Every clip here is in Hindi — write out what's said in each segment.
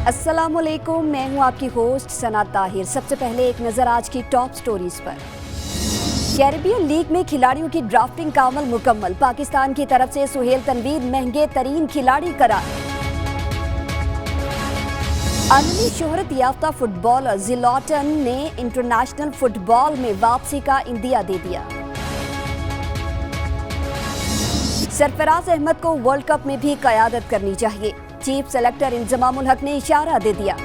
अस्सलामुअलैकुम, मैं हूं आपकी होस्ट सना ताहिर। सबसे पहले एक नजर आज की टॉप स्टोरीज पर। कैरिबियन लीग में खिलाड़ियों की ड्राफ्टिंग का अमल मुकम्मल। पाकिस्तान की तरफ से सुहेल तनवीर महंगे तरीन खिलाड़ी करार। आलमी शोहरत याफ्ता फुटबॉलर जिलाटन ने इंटरनेशनल फुटबॉल में वापसी का इंदिया दे दिया। सरफराज अहमद को वर्ल्ड कप में भी क़यादत करनी चाहिए, चीफ सेलेक्टर इंजमामुल हक ने इशारा दे दिया।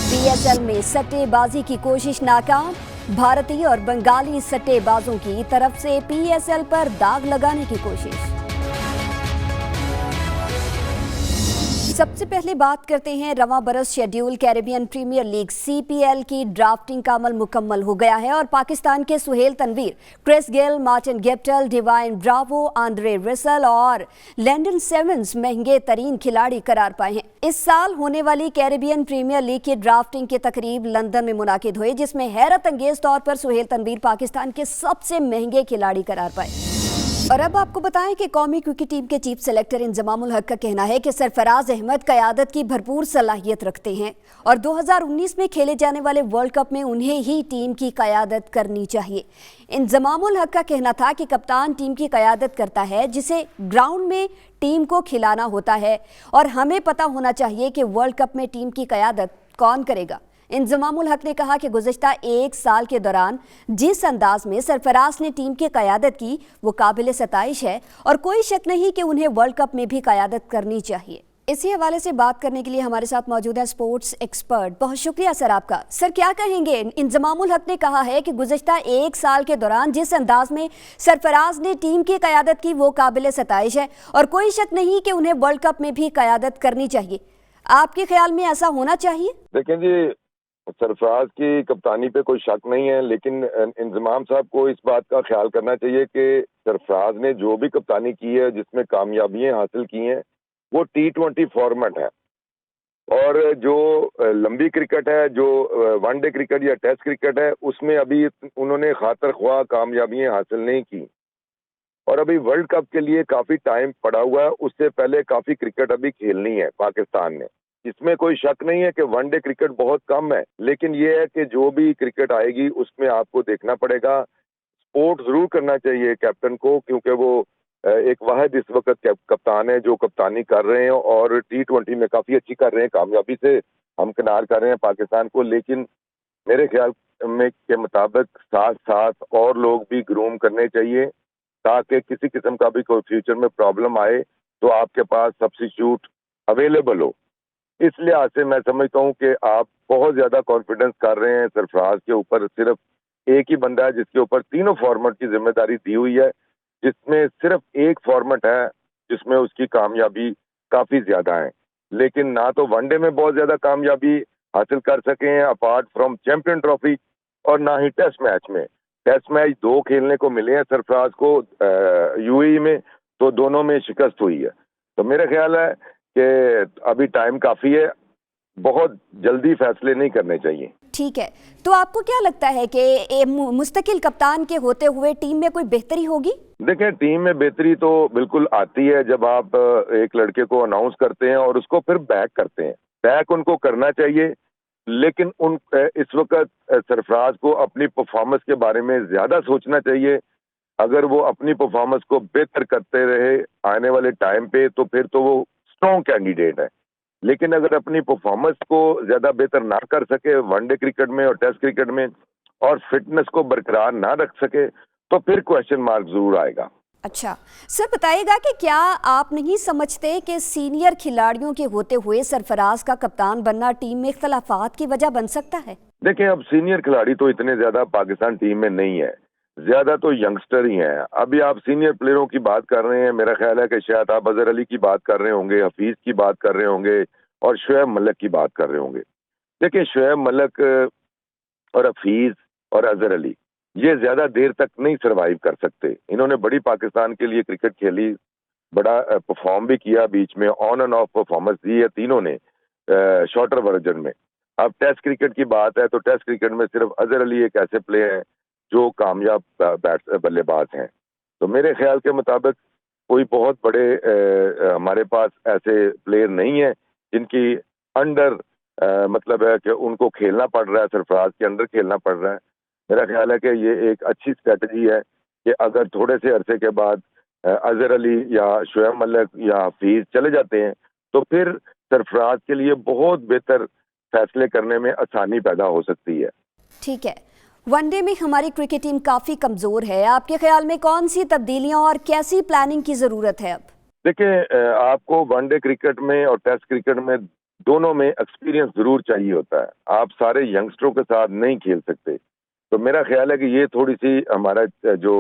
पीएसएल में सट्टेबाजी की कोशिश नाकाम। भारतीय और बंगाली सट्टेबाजों की तरफ से पीएसएल पर दाग लगाने की कोशिश। सबसे पहले बात करते हैं रवां बरस schedule Caribbean premier league CPL की ड्राफ्टिंग का अमल मुकम्मल हो गया है और पाकिस्तान के Sohail Tanvir, Chris Gayle, Martin Guptill, Dwayne Bravo, Andre Russell और लैंडन सिमंस महंगे तरीन खिलाड़ी करार पाए हैं। इस साल होने वाली कैरिबियन प्रीमियर लीग की ड्राफ्टिंग की तकरीब लंदन में मुनाकिद हुई, जिसमें हैरत अंगेज तौर पर सुहेल तनवीर पाकिस्तान के सबसे महंगे खिलाड़ी करार पाए। और अब आपको बताएं कि कौमी क्रिकेट टीम के चीफ सेलेक्टर इंजमामुल हक का कहना है कि सरफराज अहमद क़यादत की भरपूर सलाहियत रखते हैं और 2019 में खेले जाने वाले वर्ल्ड कप में उन्हें ही टीम की क़यादत करनी चाहिए। इंजमामुल हक का कहना था कि कप्तान टीम की क़यादत करता है, जिसे ग्राउंड में टीम को खिलाना होता है और हमें पता होना चाहिए कि वर्ल्ड कप में टीम की क़यादत कौन करेगा। इंजमामुल हक ने कहा कि गुज़श्ता एक साल के दौरान जिस अंदाज में सरफराज ने टीम की क़यादत की वो काबिल सताइश है और कोई शक नहीं कि उन्हें वर्ल्ड कप में भी क़यादत करनी चाहिए। इसी हवाले से बात करने के लिए हमारे साथ मौजूद है स्पोर्ट्स एक्सपर्ट। बहुत शुक्रिया सर आपका। सर, क्या कहेंगे? इंजमामुल हक ने कहा है कि गुज़श्ता एक साल के दौरान जिस अंदाज में सरफराज ने टीम की क़यादत की वो काबिल सताइश है और कोई शक नहीं कि उन्हें वर्ल्ड कप में भी क़यादत करनी चाहिए। आपके ख्याल में ऐसा होना चाहिए? देखें जी, सरफराज की कप्तानी पे कोई शक नहीं है, लेकिन इंजमाम साहब को इस बात का ख्याल करना चाहिए कि सरफराज ने जो भी कप्तानी की है, जिसमें कामयाबियां हासिल की हैं, वो T20 फॉर्मेट है। और जो लंबी क्रिकेट है, जो वनडे क्रिकेट या टेस्ट क्रिकेट है, उसमें अभी उन्होंने खातर ख्वाह कामयाबियां हासिल नहीं की और अभी वर्ल्ड कप के लिए काफ़ी टाइम पड़ा हुआ है। उससे पहले काफ़ी क्रिकेट अभी खेलनी है पाकिस्तान ने। इसमें कोई शक नहीं है कि वनडे क्रिकेट बहुत कम है, लेकिन ये है कि जो भी क्रिकेट आएगी उसमें आपको देखना पड़ेगा। सपोर्ट जरूर करना चाहिए कैप्टन को, क्योंकि वो एक वाहिद इस वक्त कप्तान है जो कप्तानी कर रहे हैं और T20 में काफ़ी अच्छी कर रहे हैं, कामयाबी से हमकिनार कर रहे हैं पाकिस्तान को। लेकिन मेरे ख्याल में के मुताबिक साथ साथ और लोग भी ग्रूम करने चाहिए, ताकि किसी किस्म का भी कोई फ्यूचर में प्रॉब्लम आए तो आपके पास सब्स्टिट्यूट अवेलेबल हो। इस लिहाज से मैं समझता हूँ कि आप बहुत ज़्यादा कॉन्फिडेंस कर रहे हैं सरफराज के ऊपर। सिर्फ एक ही बंदा है जिसके ऊपर तीनों फॉर्मेट की जिम्मेदारी दी हुई है, जिसमें सिर्फ एक फॉर्मेट है जिसमें उसकी कामयाबी काफ़ी ज़्यादा है, लेकिन ना तो वनडे में बहुत ज़्यादा कामयाबी हासिल कर सके हैं अपार्ट फ्रॉम चैंपियन ट्रॉफी, और ना ही टेस्ट मैच में। टेस्ट मैच 2 खेलने को मिले हैं सरफराज को यूएई में, तो दोनों में शिकस्त हुई है। तो मेरा ख्याल है कि अभी टाइम काफ़ी है, बहुत जल्दी फैसले नहीं करने चाहिए। ठीक है, तो आपको क्या लगता है कि मुस्तकिल कप्तान के होते हुए टीम में कोई बेहतरी होगी? देखें, टीम में बेहतरी तो बिल्कुल आती है जब आप एक लड़के को अनाउंस करते हैं और उसको फिर बैक करते हैं। बैक उनको करना चाहिए, लेकिन इस वक्त सरफराज को अपनी परफॉर्मेंस के बारे में ज़्यादा सोचना चाहिए। अगर वो अपनी परफॉर्मेंस को बेहतर करते रहे आने वाले टाइम पे, तो फिर तो वो स्ट्रॉन्ग कैंडिडेट है। लेकिन अगर अपनी परफॉर्मेंस को ज़्यादा बेहतर ना कर सके वनडे क्रिकेट में और टेस्ट क्रिकेट में, और फिटनेस को बरकरार ना रख सके, तो फिर क्वेश्चन मार्क जरूर आएगा। अच्छा सर, बताइएगा कि क्या आप नहीं समझते कि सीनियर खिलाड़ियों के होते हुए सरफराज का कप्तान बनना टीम में इख्तलाफात की वजह बन सकता है? देखें, अब सीनियर खिलाड़ी तो इतने ज़्यादा पाकिस्तान टीम में नहीं है, ज़्यादा तो यंगस्टर ही हैं। अभी आप सीनियर प्लेयरों की बात कर रहे हैं, मेरा ख्याल है कि शायद आप अजहर अली की बात कर रहे होंगे, हफीज़ की बात कर रहे होंगे और शुएब मलिक की बात कर रहे होंगे। देखिए, शुएब मलिक और हफीज़ और अजहर अली ये ज़्यादा देर तक नहीं सर्वाइव कर सकते। इन्होंने बड़ी पाकिस्तान के लिए क्रिकेट खेली, बड़ा परफॉर्म भी किया, बीच में ऑन एंड ऑफ परफॉर्मेंस दी है तीनों ने शॉर्टर वर्जन में। अब टेस्ट क्रिकेट की बात है तो टेस्ट क्रिकेट में सिर्फ अजहर अली एक ऐसे प्लेयर हैं जो कामयाब बल्लेबाज हैं। तो मेरे ख्याल के मुताबिक कोई बहुत बड़े हमारे पास ऐसे प्लेयर नहीं है जिनकी अंडर मतलब है कि उनको खेलना पड़ रहा है, सरफराज के अंडर खेलना पड़ रहा है। मेरा ख्याल है कि ये एक अच्छी स्ट्रेटजी है कि अगर थोड़े से अरसे के बाद अजहर अली या शोएब मलिक या हफीज चले जाते हैं तो फिर सरफराज के लिए बहुत बेहतर फैसले करने में आसानी पैदा हो सकती है। ठीक है, वनडे में हमारी क्रिकेट टीम काफी कमजोर है, आपके ख्याल में कौन सी तब्दीलियां और कैसी प्लानिंग की जरूरत है अब? देखिए, आपको वनडे क्रिकेट में और टेस्ट क्रिकेट में दोनों में एक्सपीरियंस जरूर चाहिए होता है। आप सारे यंगस्टरों के साथ नहीं खेल सकते। तो मेरा ख्याल है कि ये थोड़ी सी हमारा जो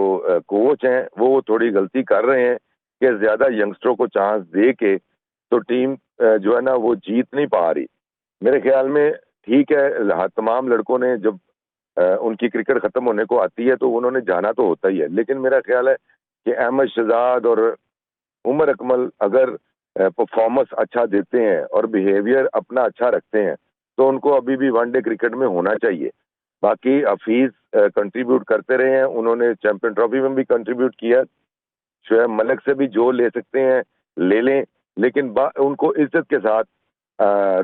कोच हैं वो थोड़ी गलती कर रहे हैं कि ज्यादा यंगस्टरों को चांस दे के तो टीम जो है ना वो जीत नहीं पा रही। मेरे ख्याल में ठीक है, तमाम लड़कों ने जब उनकी क्रिकेट खत्म होने को आती है तो उन्होंने जाना तो होता ही है, लेकिन मेरा ख्याल है कि अहमद शहजाद और उमर अकमल अगर परफॉर्मेंस अच्छा देते हैं और बिहेवियर अपना अच्छा रखते हैं तो उनको अभी भी वनडे क्रिकेट में होना चाहिए। बाकी हफीज कंट्रीब्यूट करते रहे हैं, उन्होंने चैंपियन ट्रॉफी में भी कंट्रीब्यूट किया। शोएब मलिक से भी जो ले सकते हैं ले लें, लेकिन उनको इज्जत के साथ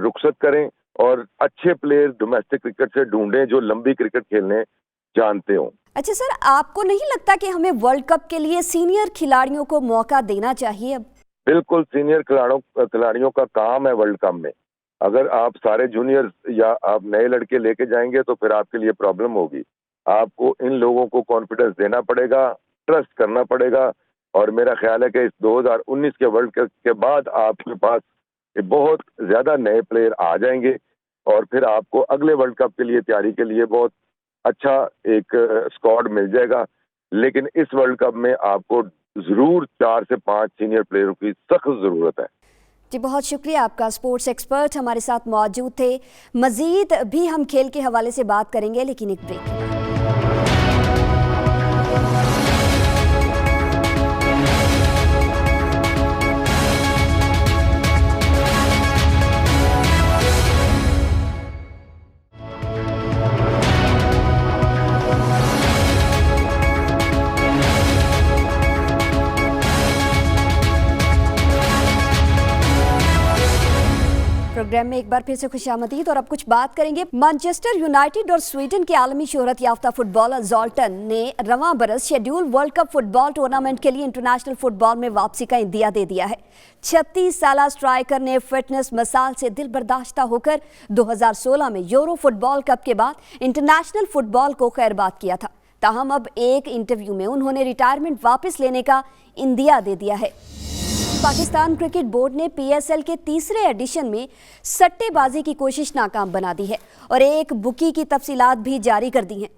रुखसत करें और अच्छे प्लेयर डोमेस्टिक क्रिकेट से ढूंढें जो लंबी क्रिकेट खेलने जानते हों। अच्छा सर, आपको नहीं लगता कि हमें वर्ल्ड कप के लिए सीनियर खिलाड़ियों को मौका देना चाहिए अब? बिल्कुल, सीनियर खिलाड़ियों का काम है वर्ल्ड कप में। अगर आप सारे जूनियर या आप नए लड़के लेके जाएंगे तो फिर आपके लिए प्रॉब्लम होगी। आपको इन लोगों को कॉन्फिडेंस देना पड़ेगा, ट्रस्ट करना पड़ेगा और मेरा ख्याल है कि इस 2019 के वर्ल्ड कप के बाद आपके पास बहुत ज्यादा नए प्लेयर आ जाएंगे और फिर आपको अगले वर्ल्ड कप के लिए तैयारी के लिए बहुत अच्छा एक स्क्वाड मिल जाएगा। लेकिन इस वर्ल्ड कप में आपको जरूर 4 से 5 सीनियर प्लेयरों की सख्त जरूरत है। जी बहुत शुक्रिया आपका, स्पोर्ट्स एक्सपर्ट हमारे साथ मौजूद थे। मजीद भी हम खेल के हवाले से बात करेंगे, लेकिन एक ब्रेक। प्रोग्राम में एक बार फिर से खुशामदीद और अब कुछ बात करेंगे। मैनचेस्टर यूनाइटेड और स्वीडन के आलमी शोहरत याफ्ता फुटबॉलर ज़ोल्टन ने रवां बरस schedule world cup football tournament के लिए इंटरनेशनल फुटबॉल में वापसी का इंदिया दे दिया है। 36 साला स्ट्राइकर ने फिटनेस मसाल से दिल बर्दाश्ता होकर 2016 में यूरो फुटबॉल कप के बाद इंटरनेशनल फुटबॉल को खैरबाद किया था। ताहम अब एक इंटरव्यू में उन्होंने रिटायरमेंट वापस लेने का इंदिया दे दिया है। पाकिस्तान क्रिकेट बोर्ड ने पीएसएल के तीसरे एडिशन में सट्टेबाजी की कोशिश नाकाम बना दी है और एक बुकी की तफसीलात भी जारी कर दी हैं।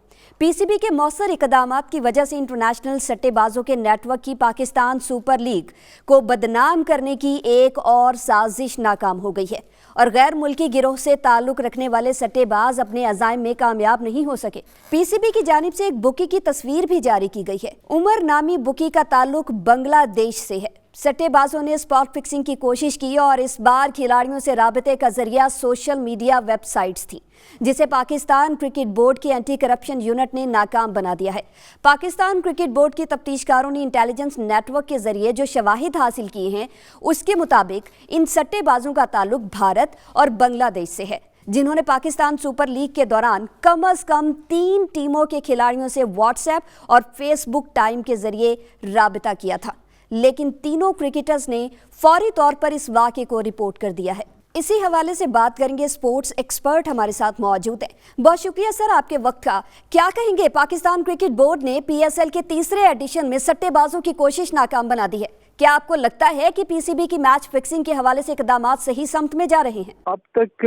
पीसीबी के मौसर इकदामात की वजह से इंटरनेशनल सट्टेबाजों के नेटवर्क की पाकिस्तान सुपर लीग को बदनाम करने की एक और साजिश नाकाम हो गई है और गैर मुल्की गिरोह से ताल्लुक रखने वाले सट्टेबाज अपने अज़ाइम में कामयाब नहीं हो सके। पीसीबी की जानिब से एक बुकी की तस्वीर भी जारी की गई है। उमर नामी बुकी का ताल्लुक बांग्लादेश से है। सट्टेबाजों ने स्पॉट फिक्सिंग की कोशिश की और इस बार खिलाड़ियों से राबते का जरिया सोशल मीडिया वेबसाइट्स थी, जिसे पाकिस्तान क्रिकेट बोर्ड की एंटी करप्शन यूनिट ने नाकाम बना दिया है। पाकिस्तान क्रिकेट बोर्ड के तफ्तीशकारों ने इंटेलिजेंस नेटवर्क के जरिए जो शवाहिद हासिल किए हैं उसके मुताबिक इन सट्टेबाजों का ताल्लुक भारत और बांग्लादेश से है, जिन्होंने पाकिस्तान सुपर लीग के दौरान कम अज कम 3 टीमों के खिलाड़ियों से व्हाट्सएप और फेसबुक टाइम के जरिए राबता किया था। लेकिन तीनों क्रिकेटर्स ने फौरी तौर पर इस वाक़े को रिपोर्ट कर दिया है। इसी हवाले से बात करेंगे, स्पोर्ट्स एक्सपर्ट हमारे साथ मौजूद हैं। बहुत शुक्रिया सर आपके वक्त का। क्या कहेंगे, पाकिस्तान क्रिकेट बोर्ड ने पीएसएल के तीसरे एडिशन में सट्टेबाजों की कोशिश नाकाम बना दी है। क्या आपको लगता है कि पीसीबी की मैच फिक्सिंग के हवाले से इकदामात सही समत में जा रहे हैं? अब तक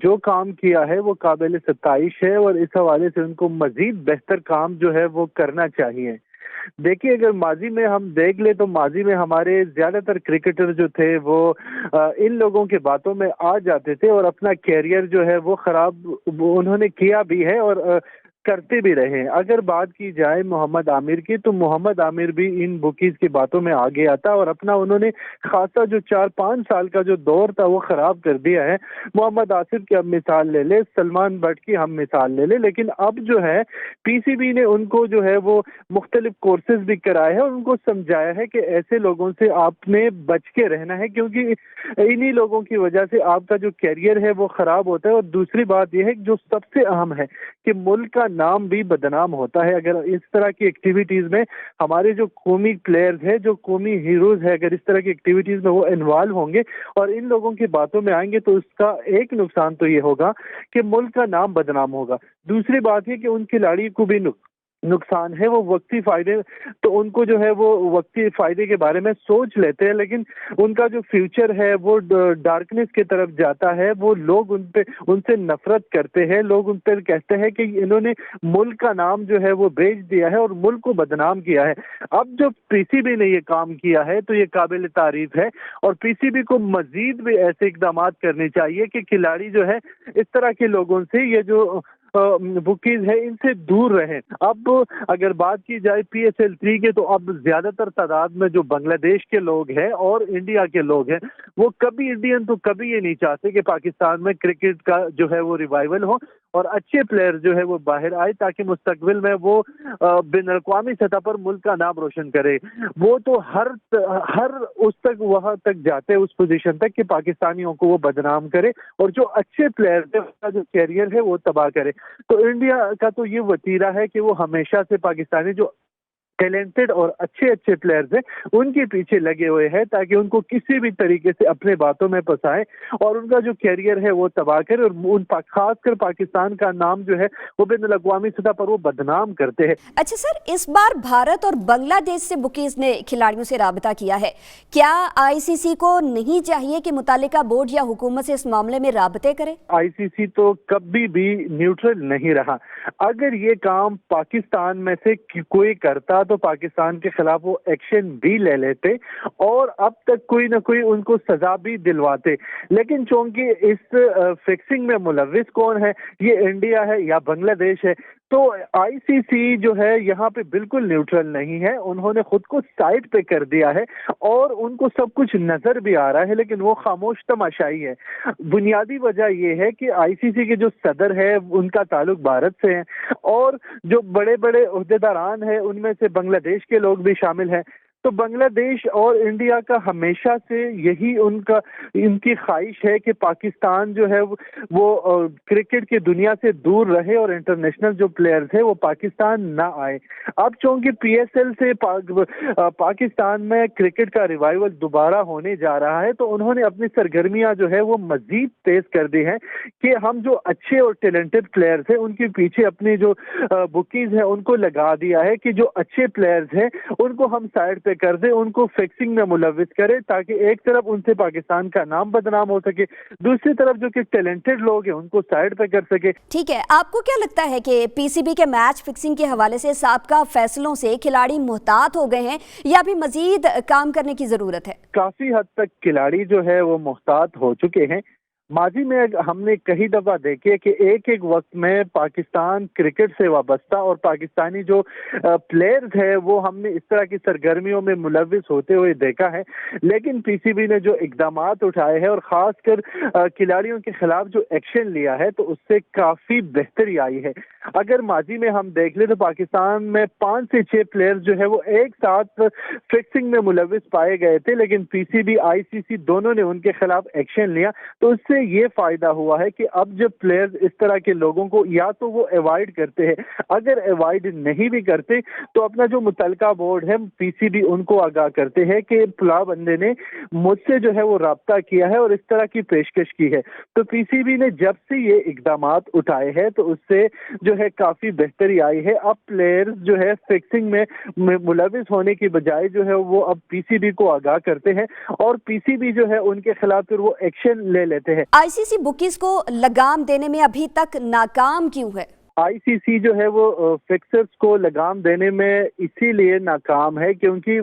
जो काम किया है वो काबिल सताइश है और इस हवाले से उनको मजीद बेहतर काम जो है वो करना चाहिए। देखिए, अगर माजी में हम देख ले तो माजी में हमारे ज्यादातर क्रिकेटर जो थे वो इन लोगों के बातों में आ जाते थे और अपना कैरियर जो है वो खराब उन्होंने किया भी है और करते भी रहे हैं। अगर बात की जाए मोहम्मद आमिर की, तो मोहम्मद आमिर भी इन बुकीज की बातों में आगे आता और अपना उन्होंने खासा जो 4-5 साल का जो दौर था वो खराब कर दिया है। मोहम्मद आसिफ की हम मिसाल ले ले, सलमान बट की हम मिसाल ले ले, लेकिन अब जो है पीसीबी ने उनको जो है वो मुख्तलिफ कोर्सेज भी कराए हैं और उनको समझाया है कि ऐसे लोगों से आपने बच के रहना है, क्योंकि इन्हीं लोगों की वजह से आपका जो कैरियर है वो खराब होता है। और दूसरी बात यह है कि जो सबसे अहम है कि मुल्क का नाम भी बदनाम होता है अगर इस तरह की एक्टिविटीज में हमारे जो कौमी प्लेयर्स हैं, जो कौमी हीरोज है, अगर इस तरह की एक्टिविटीज में वो इन्वॉल्व होंगे और इन लोगों की बातों में आएंगे तो उसका एक नुकसान तो ये होगा कि मुल्क का नाम बदनाम होगा। दूसरी बात है कि उन खिलाड़ी को भी नुकसान है, वो वक्ती फायदे, तो उनको जो है वो वक्ती फायदे के बारे में सोच लेते हैं, लेकिन उनका जो फ्यूचर है वो डार्कनेस की तरफ जाता है। वो लोग उनसे नफरत करते हैं, लोग उन पर कहते हैं कि इन्होंने मुल्क का नाम जो है वो बेच दिया है और मुल्क को बदनाम किया है। अब जो पीसीबी ने ये काम किया है तो ये काबिल तारीफ है और पीसीबी को मजीद भी ऐसे इकदाम करने चाहिए कि खिलाड़ी जो है इस तरह के लोगों से, ये जो बुकीज है, इनसे दूर रहें। अब अगर बात की जाए PSL 3 के, तो अब ज्यादातर तादाद में जो बांग्लादेश के लोग हैं और इंडिया के लोग हैं, वो कभी इंडियन तो कभी ये नहीं चाहते कि पाकिस्तान में क्रिकेट का जो है वो रिवाइवल हो और अच्छे प्लेयर जो है वो बाहर आए ताकि मुस्तकबिल में वो बिन अक़वामी सतह पर मुल्क का नाम रोशन करे। वो तो हर उस तक वहां तक जाते हैं, उस पोजीशन तक कि पाकिस्तानियों को वो बदनाम करे और जो अच्छे प्लेयर है उसका जो कैरियर है वो तबाह करे। तो इंडिया का तो ये वतीरा है कि वो हमेशा से पाकिस्तानी जो टैलेंटेड और अच्छे अच्छे प्लेयर्स हैं उनके पीछे लगे हुए हैं ताकि उनको किसी भी तरीके से अपने बातों में फंसाएं और उनका जो कैरियर है वो तबाह करे और खासकर पाकिस्तान का नाम जो है वो बिन अक़वामी सतह पर वो बदनाम करते हैं। अच्छा सर, इस बार भारत और बांग्लादेश से बुकीज ने खिलाड़ियों से राबता किया है, क्या आईसीसी को नहीं चाहिए कि मुतालिका बोर्ड या हुकूमत से इस मामले में राबते करे? आईसीसी तो कभी भी न्यूट्रल नहीं रहा। अगर ये काम पाकिस्तान में से कोई करता तो पाकिस्तान के खिलाफ वो एक्शन भी ले लेते और अब तक कोई ना कोई उनको सजा भी दिलवाते, लेकिन चूंकि इस फिक्सिंग में मुलविस कौन है, ये इंडिया है या बांग्लादेश है, तो आईसीसी जो है यहाँ पे बिल्कुल न्यूट्रल नहीं है। उन्होंने खुद को साइड पे कर दिया है और उनको सब कुछ नजर भी आ रहा है, लेकिन वो खामोश तमाशाई है। बुनियादी वजह ये है कि आईसीसी के जो सदर है उनका ताल्लुक भारत से है और जो बड़े बड़े ओहदेदारान हैं उनमें से बांग्लादेश के लोग भी शामिल हैं। तो बांग्लादेश और इंडिया का हमेशा से यही इनकी ख्वाहिश है कि पाकिस्तान जो है वो क्रिकेट की दुनिया से दूर रहे और इंटरनेशनल जो प्लेयर्स है वो पाकिस्तान ना आए। अब चूंकि PSL से पाकिस्तान में क्रिकेट का रिवाइवल दोबारा होने जा रहा है तो उन्होंने अपनी सरगर्मियां जो है वो मजीद तेज कर दी हैं कि हम जो अच्छे और टैलेंटेड प्लेयर्स हैं उनके पीछे अपनी जो बुकीज है उनको लगा दिया है कि जो अच्छे प्लेयर्स हैं उनको हम साइड कर दे, उनको फिक्सिंग में मुलविस करे ताकि एक तरफ उनसे पाकिस्तान का नाम बदनाम हो सके, दूसरी तरफ जो कि टैलेंटेड लोग हैं उनको साइड पे कर सके। ठीक है, आपको क्या लगता है कि पीसीबी के मैच फिक्सिंग के हवाले से साबका फैसलों से खिलाड़ी मुहतात हो गए हैं या भी मजीद काम करने की जरूरत है? काफी हद तक खिलाड़ी जो है वो मुहतात हो चुके हैं। माजी में हमने कई दफा देखे कि एक एक वक्त में पाकिस्तान क्रिकेट से वाबस्ता और पाकिस्तानी जो प्लेयर्स है वो हमने इस तरह की सरगर्मियों में मुलविस होते हुए देखा है, लेकिन पीसीबी ने जो इकदाम उठाए हैं और खासकर खिलाड़ियों के खिलाफ जो एक्शन लिया है तो उससे काफी बेहतरी आई है। अगर माजी में हम देख ले तो पाकिस्तान में 5 से 6 प्लेयर्स जो है वो एक साथ फिक्सिंग में मुलविस पाए गए थे, लेकिन पीसीबी आईसीसी दोनों ने उनके खिलाफ एक्शन लिया तो उससे ये फायदा हुआ है कि अब जब प्लेयर्स इस तरह के लोगों को या तो वो अवॉइड करते हैं, अगर अवॉइड नहीं भी करते तो अपना जो मुतलका बोर्ड है पीसीबी उनको आगाह करते हैं कि पुलाव बंदे ने मुझसे जो है वो राब्ता किया है और इस तरह की पेशकश की है। तो पीसीबी ने जब से ये इकदाम उठाए हैं तो उससे जो है काफी बेहतरी आई है। अब प्लेयर्स जो है फिक्सिंग में मुलविस होने की बजाय जो है वो अब पीसीबी को आगाह करते हैं और पीसीबी जो है उनके खिलाफ फिर वो एक्शन ले लेते हैं। आईसीसी बुकीज को लगाम देने में अभी तक नाकाम क्यों है? आईसीसी जो है वो फिक्सर्स को लगाम देने में इसीलिए नाकाम है क्योंकि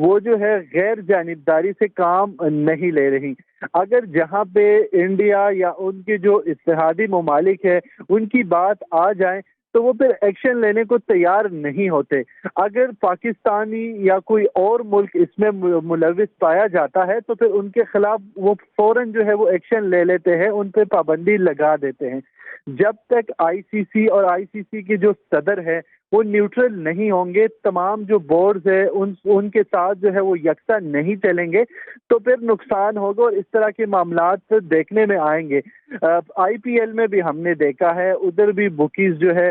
वो जो है गैर जानिबदारी से काम नहीं ले रही। अगर जहां पे इंडिया या उनके जो इत्तेहादी ममालिक है उनकी बात आ जाए तो वो फिर एक्शन लेने को तैयार नहीं होते। अगर पाकिस्तानी या कोई और मुल्क इसमें मुलविस पाया जाता है तो फिर उनके खिलाफ वो फौरन जो है वो एक्शन ले लेते हैं, उन पे पाबंदी लगा देते हैं। जब तक आईसीसी और आईसीसी के जो सदर है वो न्यूट्रल नहीं होंगे, तमाम जो बोर्ड्स है उनके साथ जो है वो यकसा नहीं चलेंगे, तो फिर नुकसान होगा और इस तरह के मामलात देखने में आएंगे। आईपीएल में भी हमने देखा है, उधर भी बुकीज जो है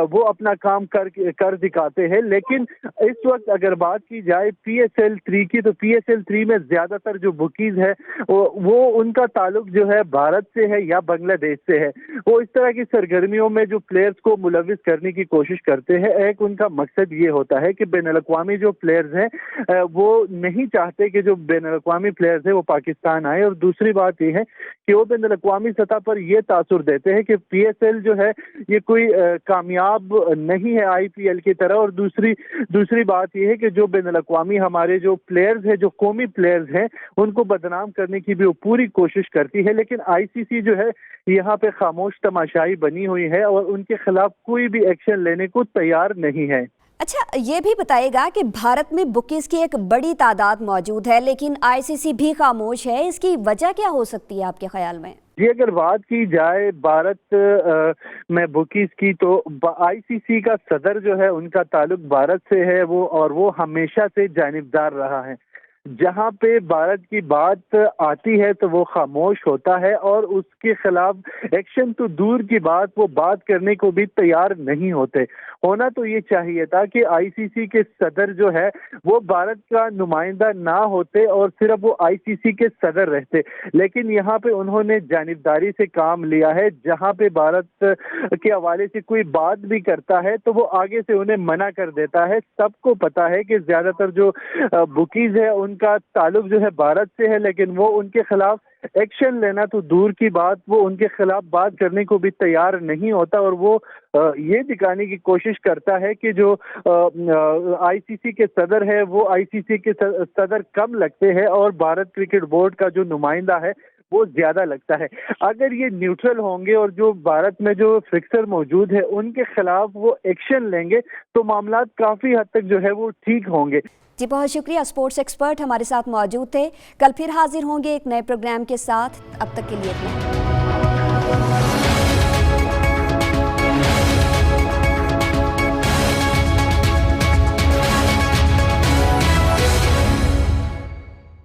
वो अपना काम कर दिखाते हैं। लेकिन इस वक्त अगर बात की जाए PSL 3 की, तो PSL 3 में ज्यादातर जो बुकीज है वो उनका ताल्लुक जो है भारत से है या बांग्लादेश से है। वो इस तरह की सरगर्मियों में जो प्लेयर्स को मुलविस करने की कोशिश करते हैं। एक उनका मकसद ये होता है कि बैनुल-अक़वामी जो प्लेयर्स हैं वो नहीं चाहते कि जो बैनुल-अक़वामी प्लेयर्स हैं वो पाकिस्तान आए, और दूसरी बात ये है कि वो बैनुल-अक़वामी सतह पर ये तासुर देते हैं कि PSL जो है ये कोई कामयाब नहीं है IPL की तरह। और दूसरी बात ये है कि जो बैनुल-अक़वामी हमारे जो प्लेयर्स हैं, जो कौमी प्लेयर्स हैं, उनको बदनाम करने की भी वो पूरी कोशिश करती है। लेकिन ICC जो है यहाँ पे खामोश तमाशाई बनी हुई है और उनके खिलाफ कोई भी एक्शन लेने को तैयार नहीं है। अच्छा, ये भी बताइएगा कि भारत में बुकीज की एक बड़ी तादाद मौजूद है लेकिन ICC भी खामोश है, इसकी वजह क्या हो सकती है आपके ख्याल में? जी, अगर बात की जाए भारत में बुकीज की, तो ICC का सदर जो है उनका ताल्लुक भारत से है, वो हमेशा से जानिबदार रहा है। जहाँ पे भारत की बात आती है तो वो खामोश होता है और उसके खिलाफ एक्शन तो दूर की बात, वो बात करने को भी तैयार नहीं होते। होना तो ये चाहिए था कि ICC के सदर जो है वो भारत का नुमाइंदा ना होते और सिर्फ वो ICC के सदर रहते, लेकिन यहाँ पे उन्होंने जानिबदारी से काम लिया है। जहाँ पे भारत के हवाले से कोई बात भी करता है तो वो आगे से उन्हें मना कर देता है। सबको पता है कि ज्यादातर जो बुकीज है उनका ताल्लुक जो है भारत से है, लेकिन वो उनके खिलाफ एक्शन लेना तो दूर की बात, वो उनके खिलाफ बात करने को भी तैयार नहीं होता। और वो ये दिखाने की कोशिश करता है कि जो ICC के सदर है वो ICC के सदर कम लगते हैं और भारत क्रिकेट बोर्ड का जो नुमाइंदा है वो ज्यादा लगता है। अगर ये न्यूट्रल होंगे और जो भारत में जो फिक्सर मौजूद है उनके खिलाफ वो एक्शन लेंगे तो मामला काफी हद तक जो है वो ठीक होंगे। जी, बहुत शुक्रिया। स्पोर्ट्स एक्सपर्ट हमारे साथ मौजूद थे। कल फिर हाजिर होंगे एक नए प्रोग्राम के साथ। अब तक के लिए इतना ही।